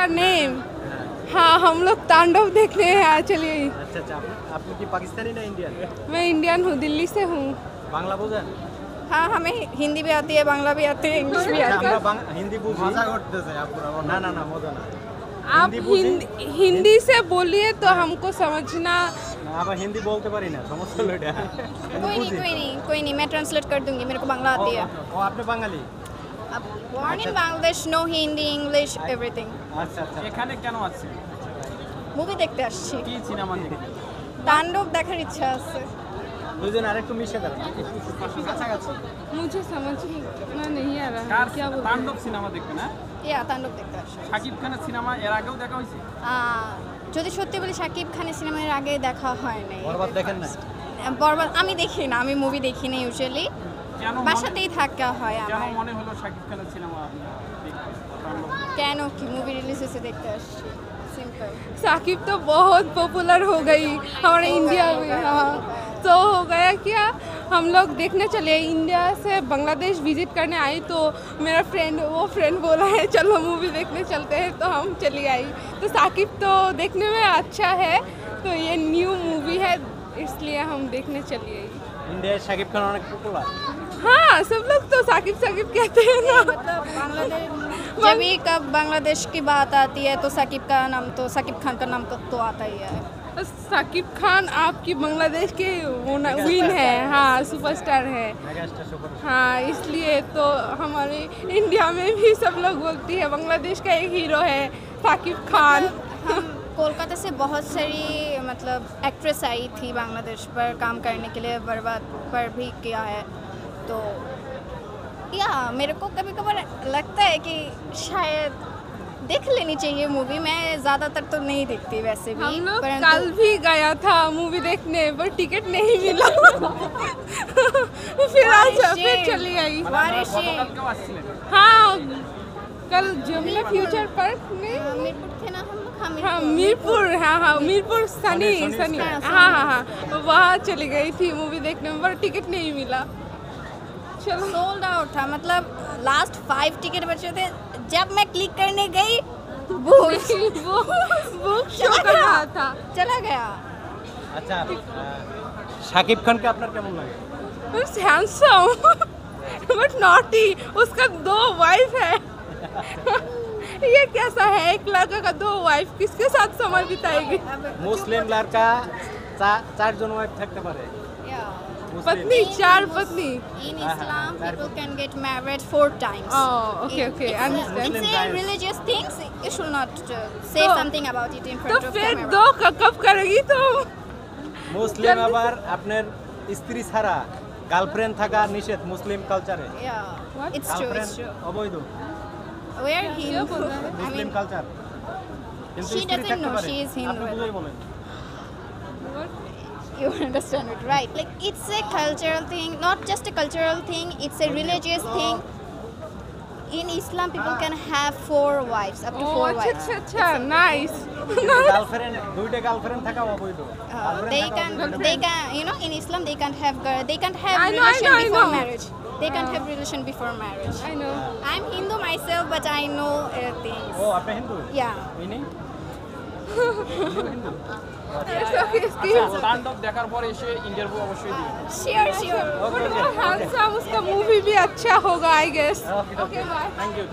का नेम हाँ हम लोग तांडव देखने हैं चलिए। আচ্ছা আচ্ছা আপনি কি পাকিস্তানি না ইন্ডিয়ান? मैं इंडियन हूँ, दिल्ली से हूँ। বাংলা বোঝেন? हाँ हमें हिंदी भी आती है, बांग्ला भी आती है, इंग्लिश भी आती है। আমরা হিন্দি বুঝি। মজা করতেছে আপুরা। না না না মজা না। आप हिंदी से बोलिए तो हमको समझना। না আবার হিন্দি বলতে পারি না, সমস্যা হলো এটা। कोई नहीं मैं ट्रांसलेट कर दूंगी, मेरे को बांग्ला आती है। ও আপনি বাঙালি? Born in Bangladesh, no Hindi, English, everything. আচ্ছা আচ্ছা। এখানে কেন আছেন? মুভি দেখতে আসছি, কি সিনেমা দেখতে? তাণ্ডব দেখার ইচ্ছা আছে। দুজন আরেকটু মিশে দাঁড়ান, কাছাকাছি। मुझे समझना नहीं आ रहा কার है क्या बोल रहे তাণ্ডব সিনেমা দেখতে না? ইয়া তাণ্ডব দেখতে আসছি। শাকিব খানের সিনেমা এর আগেও দেখা হয়েছে? যদি সত্যি বলি শাকিব খানের সিনেমা এর আগে দেখা হয় নাই। বরবাদ দেখেন না? বরবাদ আমি দেখি না, আমি মুভি দেখি না ইউজুয়ালি, কেন বাসাতেই থাকা হয় কেন আমার। মনে হলো শাকিব খানের সিনেমা আপনি দেখতে? তাণ্ডব কেন কি মুভি রিলিজ হয়েছে দেখতে আসছি, সিম্পল। साकिब तो बहुत पॉपुलर हो गई हमारे इंडिया में। हाँ तो हो गया क्या, हम लोग देखने चले, इंडिया से बांग्लादेश विजिट करने आई तो मेरा फ्रेंड बोला है चलो मूवी देखने चलते हैं, तो हम चली आई। तो साकिब तो देखने में अच्छा है, तो ये न्यू मूवी है इसलिए हम देखने चली आई। ইন্ডিয়ায় শাকিব খান অনেক পপুলার। हाँ सब लोग तो साकिब साकिब कहते हैं ना। मतलब बांग्लादेश जब भी कब बांग्लादेश की बात आती है तो साकिब खान का नाम तो आता ही है। साकिब खान आपकी बांग्लादेश के विन है, हाँ सुपरस्टार है। Megastar super. हाँ इसलिए तो हमारे इंडिया में भी सब लोग बोलती है बांग्लादेश का एक हीरो है साकिब खान। हम कोलकाता से बहुत सारी मतलब एक्ट्रेस आई थी बांग्लादेश पर काम करने के लिए, बर्बाद पर भी किया है। तो या मेरे को कभी कभार लगता है कि शायद देख लेनी चाहिए मूवी। मैं ज़्यादातर तो नहीं देखती वैसे भी, हम लोग परंतु कल भी गया था मूवी देखने पर टिकट नहीं मिला। फिर आज फिर चली आई। গতকালকেও আসছিলেন? हाँ कल जमुना फ्यूचर पार्क में मीरपुर थे ना हम लोग। हाँ मीरपुर, हाँ मीरपुर सनी हाँ हाँ हाँ वहाँ चली गई थी मूवी देखने में, पर टिकट नहीं मिला। चलो सोल्ड आउट था, मतलब लास्ट 5 टिकट बचे थे। जब मैं क्लिक करने गई वो शो कर रहा था। चला गया। আচ্ছা শাকিব খানকে আপনার কেমন লাগে? हैंडसम बट नॉटी, उसका 2 वाइफ है। ये कैसा है, एक लड़का का 2 वाइफ, किसके साथ समय बिताएगी? মুসলিম লড়কা চারজন ওয়াইফ থাকতে পারে। মুসলিম। पत्नी 4 पत्नी। In Islam, people can get married 4 times. Oh, okay, understand. It's a religious thing. You should not say something about it in तो front of फिर camera. 2 कब करेगी तो? মুসলিম আবার আপনার স্ত্রী ছাড়া গার্লফ্রেন্ড থাকা নিষেধ মুসলিম কালচারে। Yeah, it's true. It's true. অবৈধ We are Hindu. I Muslim mean, culture. কিন্তু she স্ত্রী doesn't থাকতে know পারে। she is Hindu. আপনি বুঝাই বলেন। you understand it, right? Like it's a cultural thing, not just a cultural thing. It's a religious thing. In Islam, people can have 4 wives, up to 4 wives. अच्छा nice. Girlfriend দুইটা girlfriend থাকা অবৈধ। They can, you know, in Islam they can't have I know, relation before know. marriage. They can't have relation before marriage. I know. I'm Hindu myself, but I know things. ও আপনি Hindu? Yeah. ইনি? It's okay, আচ্ছা, তাণ্ডব দেখার পরে এসে interview অবশ্যই দিবেন। Sure. Handsome, उसका मूवी भी अच्छा होगा I guess. Okay Okay, bye. Thank you.